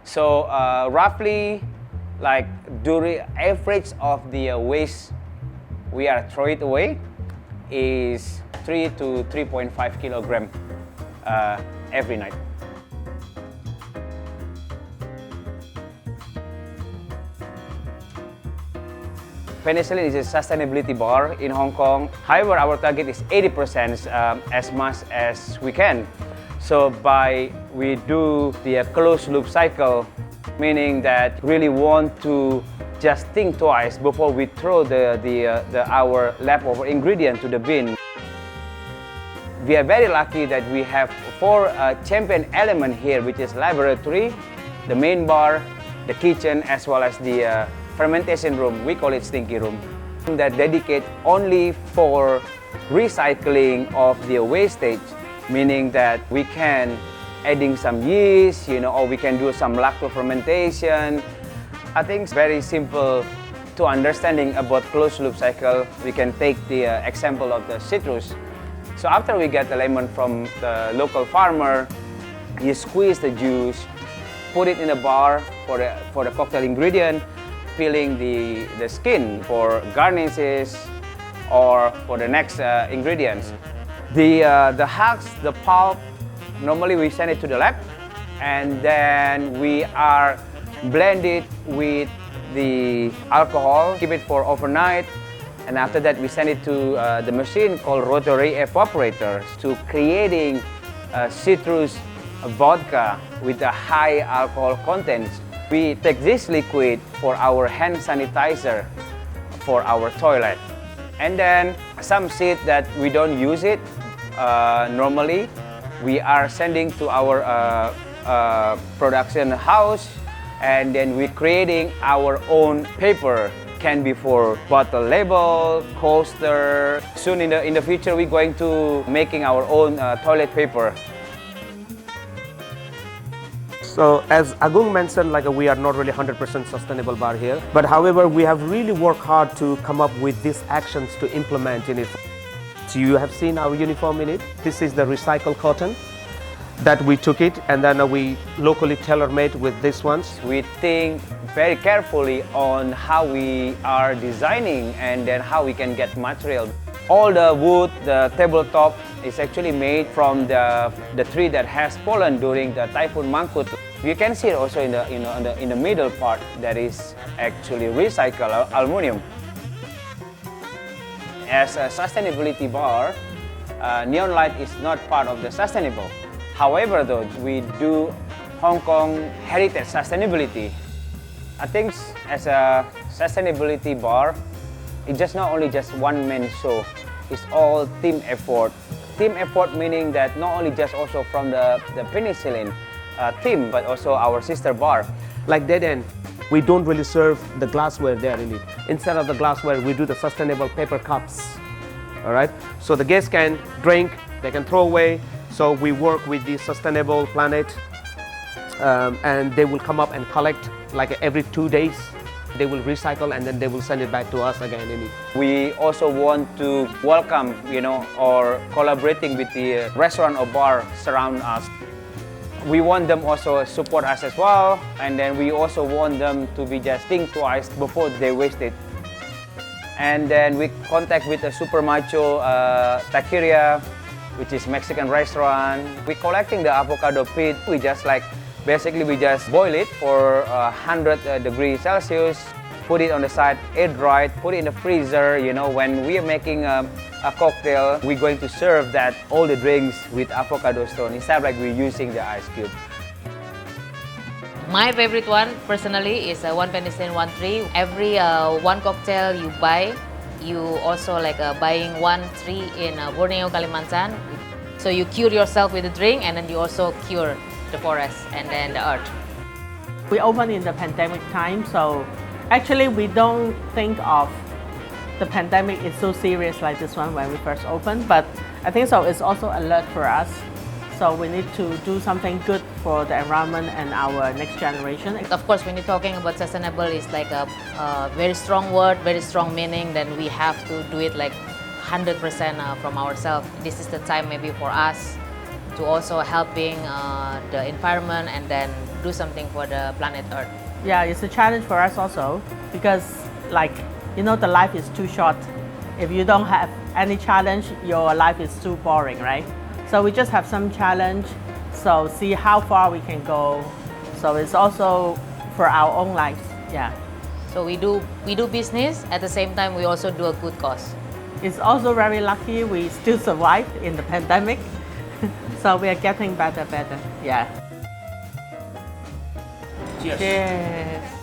So roughly, like during average of the waste we are throw it away is 3 to 3.5 kilogram every night. Penicillin is a sustainability bar in Hong Kong. However, our target is 80% as much as we can. So we do the closed loop cycle, meaning that really want to just think twice before we throw our leftover ingredient to the bin. We are very lucky that we have 4 champion elements here, which is laboratory, the main bar, the kitchen, as well as the fermentation room. We call it stinky room, that dedicate only for recycling of the wastage, meaning that we can adding some yeast, or we can do some lacto fermentation. I think it's very simple to understanding about closed loop cycle. We can take the example of the citrus. So after we get the lemon from the local farmer, you squeeze the juice, put it in a bar for the cocktail ingredient, peeling the skin for garnishes or for the next ingredients. The husk, the pulp, normally we send it to the lab, and then we are blend it with the alcohol, keep it for overnight, and after that we send it to the machine called rotary evaporator to creating citrus vodka with a high alcohol content. We take this liquid for our hand sanitizer for our toilet. And then some seed that we don't use it normally, we are sending to our production house, and then we're creating our own paper. Can be for bottle label, coaster. Soon in the future, we're going to making our own toilet paper. So as Agung mentioned, we are not really 100% sustainable bar here, but however, we have really worked hard to come up with these actions to implement in it. So you have seen our uniform in it. This is the recycled cotton that we took it, and then we locally tailor-made with these ones. We think very carefully on how we are designing and then how we can get material. All the wood, the tabletop is actually made from the tree that has fallen during the Typhoon Mangkhut. You can see it also in the middle part that is actually recycled aluminum. As a sustainability bar, neon light is not part of the sustainable. However, though, we do Hong Kong heritage sustainability. I think as a sustainability bar, it's just not only just one man show. It's all team effort. Team effort meaning that not only just also from the Penicillin team, but also our sister bar. Like Dead End, we don't really serve the glassware there in it. Instead of the glassware, we do the sustainable paper cups. All right? So the guests can drink, they can throw away. So we work with the Sustainable Planet, and they will come up and collect every 2 days. They will recycle and then they will send it back to us again. We also want to welcome, or collaborating with the restaurant or bar surround us. We want them also support us as well, and then we also want them to be just think twice before they waste it. And then we contact with the Super Macho Taqueria, which is Mexican restaurant. We're collecting the avocado pit. We just basically we just boil it for 100 degrees Celsius, put it on the side, air dry it, put it in the freezer. When we are making a cocktail, we're going to serve that all the drinks with avocado stone instead of we're using the ice cube. My favorite one personally is one Penicillin 1-3. Every one cocktail you buy, you also buying 1 tree in Borneo, Kalimantan. So you cure yourself with the drink, and then you also cure the forest and then the earth. We opened in the pandemic time, so actually we don't think of the pandemic is so serious like this one when we first opened, but I think so it's also alert for us. So we need to do something good for the environment and our next generation. Of course, when you're talking about sustainable, it's a very strong word, very strong meaning. Then we have to do it 100% from ourselves. This is the time maybe for us to also helping the environment and then do something for the planet Earth. Yeah, it's a challenge for us also because, like, you know, the life is too short. If you don't have any challenge, your life is too boring, right? So we just have some challenge, so see how far we can go. So it's also for our own lives, yeah. So we do business, at the same time we also do a good cause. It's also very lucky we still survived in the pandemic. So we are getting better, yeah. Cheers. Cheers.